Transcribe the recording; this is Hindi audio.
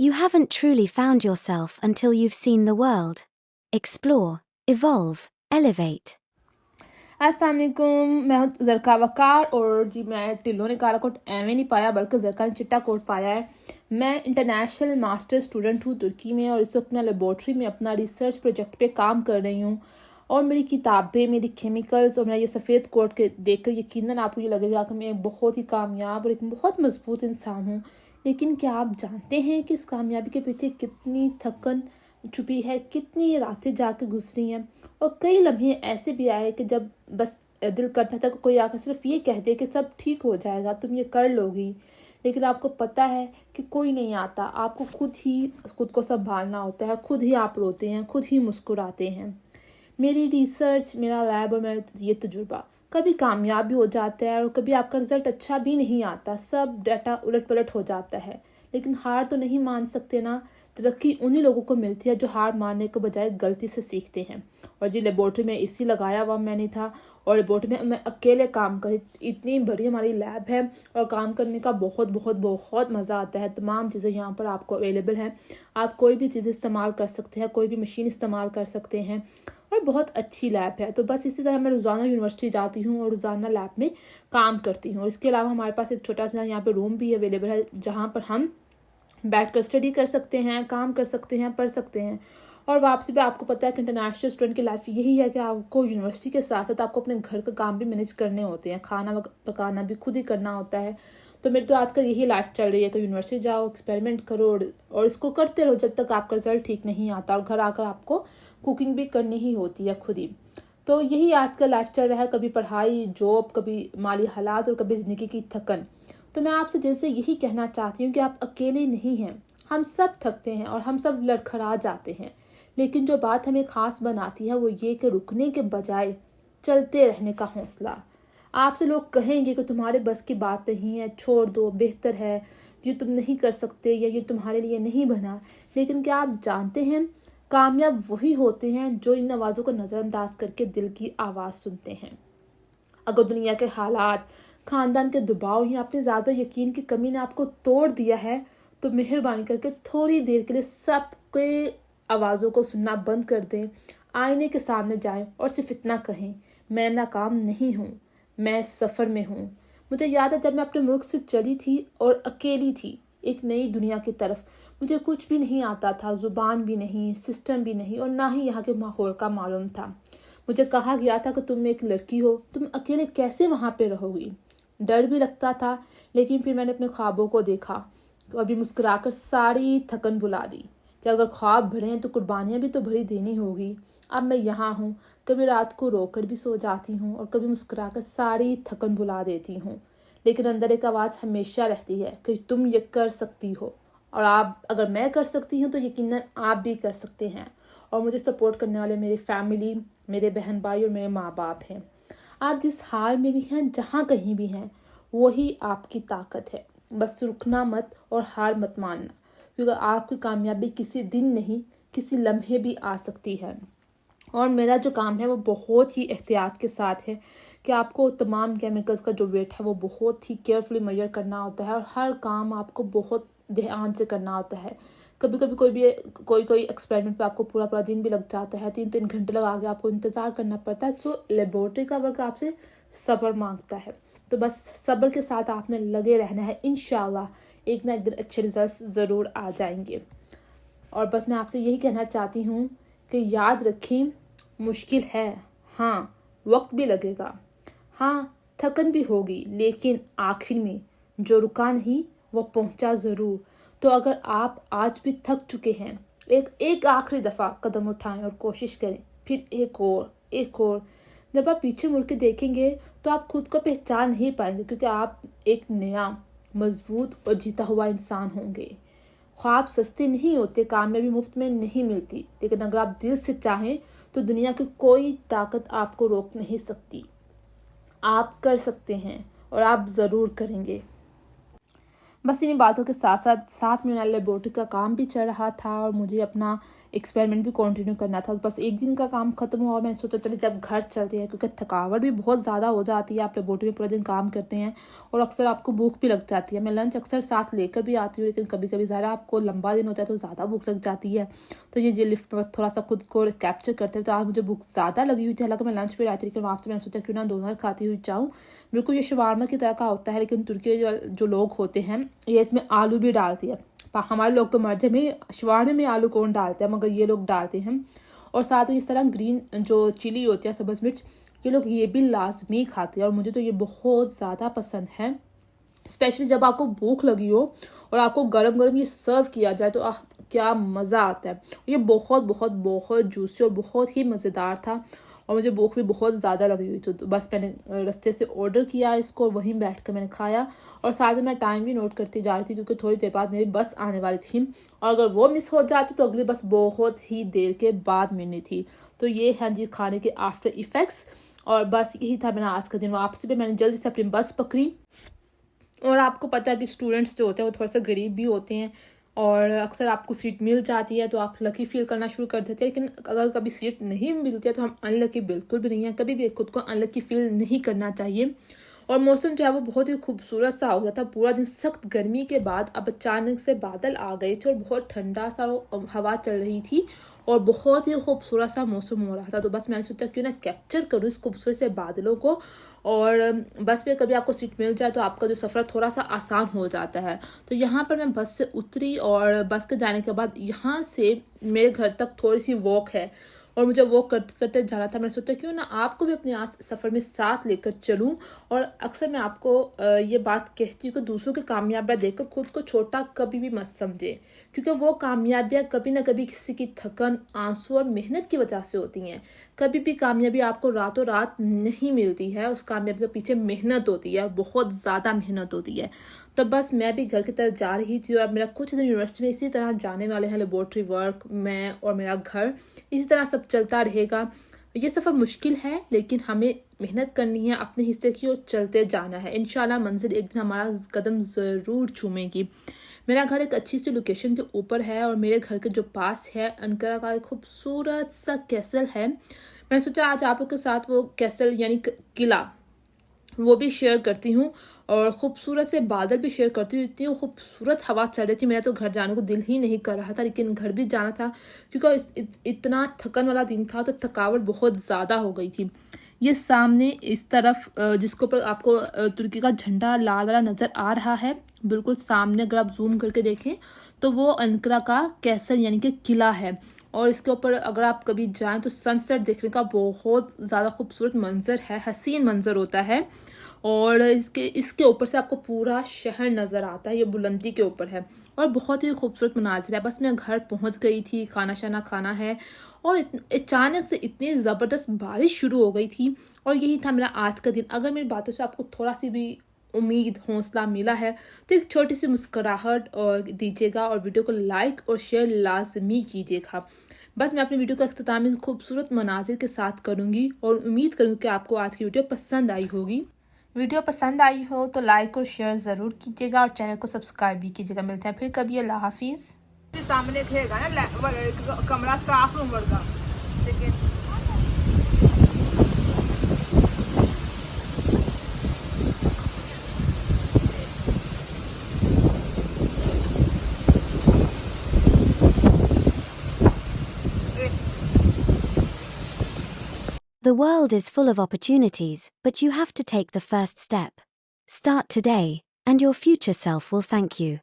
You haven't truly found yourself until you've seen the world. Explore, evolve, elevate. अस्सलाम वालेकुम, मैं हूं ज़रका वकार और जी मैं टिल्लो ने काला कोट एवं नहीं पाया बल्कि ज़रका ने चिट्टा कोट पाया है। मैं इंटरनेशनल मास्टर स्टूडेंट हूं तुर्की में और इस वक्त मैं लेबॉर्ट्री में अपना रिसर्च प्रोजेक्ट पे काम कर रही हूं और मेरी किताबें, मेरी केमिकल्स और मेरा ये सफ़ेद कोट के देखकर यकीनन आपको ये लगेगा कि मैं एक बहुत ही कामयाब और एक बहुत मजबूत इंसान हूँ। लेकिन क्या आप जानते हैं कि इस कामयाबी के पीछे कितनी थकन छुपी है, कितनी रातें जाके गुजरी हैं और कई लम्हे ऐसे भी आए कि जब बस दिल करता था कि कोई आकर सिर्फ ये कह दे कि सब ठीक हो जाएगा, तुम ये कर लोगी। लेकिन आपको पता है कि कोई नहीं आता, आपको खुद ही खुद को संभालना होता है, खुद ही आप रोते हैं, खुद ही मुस्कुराते हैं। मेरी रिसर्च, मेरा लैब और मेरा ये तजुर्बा कभी कामयाब भी हो जाता है और कभी आपका रिज़ल्ट अच्छा भी नहीं आता, सब डाटा उलट पलट हो जाता है। लेकिन हार तो नहीं मान सकते ना। तरक्की उन्हीं लोगों को मिलती है जो हार मानने के बजाय गलती से सीखते हैं। और जी लेबॉर्ट्री में इसी लगाया हुआ मैंने था और लेबॉर्ट्री में मैं अकेले काम करी। इतनी बड़ी हमारी लैब है और काम करने का बहुत बहुत बहुत मज़ा आता है। तमाम चीज़ें यहाँ पर आपको अवेलेबल हैं, आप कोई भी चीज़ इस्तेमाल कर सकते हैं, कोई भी मशीन इस्तेमाल कर सकते हैं और बहुत अच्छी लैब है। तो बस इसी तरह मैं रोज़ाना यूनिवर्सिटी जाती हूँ और रोज़ाना लैब में काम करती हूँ। और इसके अलावा हमारे पास एक छोटा सा यहाँ पे रूम भी अवेलेबल है जहाँ पर हम बैठ कर स्टडी कर सकते हैं, काम कर सकते हैं, पढ़ सकते हैं। और वापसी पे आपको पता है कि इंटरनेशनल स्टूडेंट की लाइफ यही है कि आपको यूनिवर्सिटी के साथ साथ आपको अपने घर का काम भी मैनेज करने होते हैं, खाना पकाना भी खुद ही करना होता है। तो मेरी तो आजकल यही लाइफ चल रही है कि यूनिवर्सिटी जाओ, एक्सपेरिमेंट करो और इसको करते रहो जब तक आपका रिजल्ट ठीक नहीं आता और घर आकर आपको कुकिंग भी करनी ही होती है खुद ही। तो यही आजकल लाइफ चल रहा है, कभी पढ़ाई, जॉब, कभी माली हालात और कभी ज़िंदगी की थकन। तो मैं आपसे दिल से यही कहना चाहती हूँ कि आप अकेले नहीं हैं। हम सब थकते हैं और हम सब लड़खड़ा जाते हैं, लेकिन जो बात हमें ख़ास बनाती है वो ये कि रुकने के बजाय चलते रहने का हौसला। आपसे लोग कहेंगे कि तुम्हारे बस की बात नहीं है, छोड़ दो, बेहतर है, ये तुम नहीं कर सकते या ये तुम्हारे लिए नहीं बना। लेकिन क्या आप जानते हैं, कामयाब वही होते हैं जो इन आवाज़ों को नज़रअंदाज करके दिल की आवाज़ सुनते हैं। अगर दुनिया के हालात, खानदान के दबाव या अपने ज़्यादा यकीन की कमी ने आपको तोड़ दिया है, तो मेहरबानी करके थोड़ी देर के लिए सबके आवाज़ों को सुनना बंद कर दें। आईने के सामने जाएं और सिर्फ इतना कहें, मैं नाकाम नहीं हूँ, मैं सफ़र में हूँ। मुझे याद है जब मैं अपने मुल्क से चली थी और अकेली थी एक नई दुनिया की तरफ। मुझे कुछ भी नहीं आता था, ज़ुबान भी नहीं, सिस्टम भी नहीं और ना ही यहाँ के माहौल का मालूम था। मुझे कहा गया था कि तुम एक लड़की हो, तुम अकेले कैसे वहाँ पे रहोगी। डर भी लगता था, लेकिन फिर मैंने अपने ख्वाबों को देखा तो अभी मुस्कुराकर सारी थकन भुला दी कि अगर ख्वाब भरे हैं तो कुर्बानियाँ भी तो भरी देनी होगी। अब मैं यहाँ हूँ, कभी रात को रोकर भी सो जाती हूँ और कभी मुस्कुराकर सारी थकन भुला देती हूँ। लेकिन अंदर एक आवाज़ हमेशा रहती है कि तुम ये कर सकती हो और आप, अगर मैं कर सकती हूँ तो यकीनन आप भी कर सकते हैं। और मुझे सपोर्ट करने वाले मेरी फैमिली, मेरे बहन भाई और मेरे माँ बाप हैं। आप जिस हाल में भी हैं, जहाँ कहीं भी हैं, वही आपकी ताकत है। बस रुकना मत और हार मत मानना, क्योंकि आपकी कामयाबी किसी दिन नहीं, किसी लम्हे भी आ सकती है। और मेरा जो काम है वो बहुत ही एहतियात के साथ है कि आपको तमाम केमिकल्स का जो वेट है वो बहुत ही केयरफुली मेजर करना होता है और हर काम आपको बहुत ध्यान से करना होता है। कभी कभी कोई एक्सपेरिमेंट पे आपको पूरा पूरा दिन भी लग जाता है, 3-3 घंटे लगा के आपको इंतज़ार करना पड़ता है। सो लेबॉर्ट्री का वर्क आपसे सब्र मांगता है। तो बस सब्र के साथ आपने लगे रहना है, इंशाल्लाह एक ना एक दिन अच्छे रिजल्ट ज़रूर आ जाएंगे। और बस मैं आपसे यही कहना चाहती हूँ कि याद रखें, मुश्किल है, हाँ, वक्त भी लगेगा, हाँ, थकन भी होगी, लेकिन आखिर में जो रुका नहीं वो पहुंचा ज़रूर। तो अगर आप आज भी थक चुके हैं, एक आखिरी दफ़ा कदम उठाएं और कोशिश करें, फिर एक और। जब आप पीछे मुड़ के देखेंगे तो आप खुद को पहचान नहीं पाएंगे, क्योंकि आप एक नया, मजबूत और जीता हुआ इंसान होंगे। ख्वाब सस्ते नहीं होते, कामयाबी मुफ्त में नहीं मिलती, लेकिन अगर आप दिल से चाहें तो दुनिया की कोई ताकत आपको रोक नहीं सकती। आप कर सकते हैं और आप ज़रूर करेंगे। बस इन्हीं बातों के साथ साथ में मेरा लेबॉर्ट्री का काम भी चल रहा था और मुझे अपना एक्सपेरिमेंट भी कंटिन्यू करना था। बस एक दिन का काम खत्म हुआ और मैंने सोचा चलिए जब घर चलते हैं, क्योंकि थकावट भी बहुत ज़्यादा हो जाती है, आप लेबोरेटरी में पूरा दिन काम करते हैं और अक्सर आपको भूख भी लग जाती है। मैं लंच अक्सर साथ लेकर भी आती हूँ, लेकिन कभी कभी ज़्यादा आपको लंबा दिन होता है तो ज़्यादा भूख लग जाती है। तो ये लिफ्ट में थोड़ा सा खुद को कैप्चर करते हैं। तो आज मुझे भूख ज़्यादा लगी हुई थी, हालांकि मैं लंच पे आई थी, लेकिन वहाँ से मैंने सोचा क्यों ना डोनर खाती हुई जाऊँ। बिल्कुल ये शवारमा की तरह का होता है, लेकिन तुर्की जो लोग होते हैं ये इसमें आलू भी डालती है। हमारे लोग तो मर्जे में शवारमे में आलू कौन डालते हैं, मगर ये लोग डालते हैं। और साथ में इस तरह ग्रीन जो चिली होती है, सब्ज़ मिर्च, ये लोग ये भी लाजमी खाते हैं और मुझे तो ये बहुत ज़्यादा पसंद है। स्पेशली जब आपको भूख लगी हो और आपको गरम गरम ये सर्व किया जाए तो क्या मज़ा आता है। ये बहुत बहुत बहुत जूसी और बहुत ही मज़ेदार था और मुझे भूख भी बहुत ज़्यादा लगी हुई थी। तो बस मैंने रास्ते से ऑर्डर किया इसको, वहीं बैठ कर मैंने खाया और साथ में मैं टाइम भी नोट करती जा रही थी, क्योंकि थोड़ी देर बाद मेरी बस आने वाली थी और अगर वो मिस हो जाती तो अगली बस बहुत ही देर के बाद मिलनी थी। तो ये हैं जी खाने के आफ्टर इफ़ेक्ट्स। और बस यही था मेरा आज का दिन। वापसी पे मैंने जल्दी से अपनी बस पकड़ी। और आपको पता है कि स्टूडेंट्स जो होते हैं वो थोड़ा सा गरीब भी होते हैं और अक्सर आपको सीट मिल जाती है तो आप लकी फील करना शुरू कर देते हैं, लेकिन अगर कभी सीट नहीं मिलती है तो हम अनलकी बिल्कुल भी नहीं है। कभी भी खुद को अनलकी फील नहीं करना चाहिए। और मौसम जो है वो बहुत ही खूबसूरत सा हो गया था। पूरा दिन सख्त गर्मी के बाद अब अचानक से बादल आ गए थे और बहुत ठंडा सा हवा चल रही थी और बहुत ही खूबसूरत सा मौसम हो रहा था। तो बस मैंने सोचा क्यों ना कैप्चर करूँ इस खूबसूरत से बादलों को। और बस में कभी आपको सीट मिल जाए तो आपका जो सफ़र थोड़ा सा आसान हो जाता है। तो यहाँ पर मैं बस से उतरी और बस के जाने के बाद यहाँ से मेरे घर तक थोड़ी सी वॉक है और मुझे वॉक करते करते जाना था। मैंने सोचा क्यों ना आपको भी अपने आज सफ़र में साथ लेकर चलूँ। और अक्सर मैं आपको ये बात कहती हूँ कि दूसरों की कामयाबियाँ देखकर खुद को छोटा कभी भी मत समझे, क्योंकि वो कामयाबियाँ कभी ना कभी किसी की थकन, आंसू और मेहनत की वजह से होती हैं। कभी भी कामयाबी आपको रातों रात नहीं मिलती है, उस कामयाबी के पीछे मेहनत होती है, बहुत ज़्यादा मेहनत होती है। तो बस मैं भी घर की तरफ जा रही थी और मेरा कुछ दिन यूनिवर्सिटी में इसी तरह जाने वाले हैं। लेबोरेटरी वर्क, मैं और मेरा घर, इसी तरह सब चलता रहेगा। ये सफ़र मुश्किल है लेकिन हमें मेहनत करनी है अपने हिस्से की और चलते जाना है। इंशाल्लाह मंजिल एक दिन हमारा कदम ज़रूर चूमेगी। मेरा घर एक अच्छी सी लोकेशन के ऊपर है और मेरे घर के जो पास है अंकारा का एक खूबसूरत सा कैसल है। मैंने सोचा आज आप लोग के साथ वो कैसल यानी किला वो भी शेयर करती हूँ और खूबसूरत से बादल भी शेयर करती हूँ। इतनी खूबसूरत हवा चल रही थी, मेरा तो घर जाने को दिल ही नहीं कर रहा था, लेकिन घर भी जाना था क्योंकि इतना थकन वाला दिन था तो थकावट बहुत ज़्यादा हो गई थी। ये सामने इस तरफ जिसके ऊपर आपको तुर्की का झंडा लाल वाला नज़र आ रहा है, बिल्कुल सामने अगर आप जूम करके देखें तो वो अंकारा का कैसल यानी कि किला है। और इसके ऊपर अगर आप कभी जाएं तो सनसेट देखने का बहुत ज़्यादा खूबसूरत मंजर है, हसीन मंजर होता है। और इसके ऊपर से आपको पूरा शहर नज़र आता है, ये बुलंदी के ऊपर है और बहुत ही खूबसूरत मनाजिर है। बस मैं घर पहुंच गई थी, खाना शाना खाना है और अचानक से इतनी ज़बरदस्त बारिश शुरू हो गई थी और यही था मेरा आज का दिन। अगर मेरी बातों से आपको थोड़ा सी भी उम्मीद, हौसला मिला है तो एक छोटी सी मुस्कुराहट और दीजिएगा और वीडियो को लाइक और शेयर लाजमी कीजिएगा। बस मैं अपनी वीडियो का अख्ताम इस खूबसूरत मनाजिर के साथ करूँगी और उम्मीद करूँ कि आपको आज की वीडियो पसंद आई होगी। वीडियो पसंद आई हो तो लाइक और शेयर ज़रूर कीजिएगा और चैनल को सब्सक्राइब भी कीजिएगा। मिलते हैं फिर कभी। अल्लाह हाफिज़। सामने ना कमरा स्टाफ रूम वर्गा, लेकिन The world is full of opportunities, but you have to take the first step. Start today, and your future self will thank you.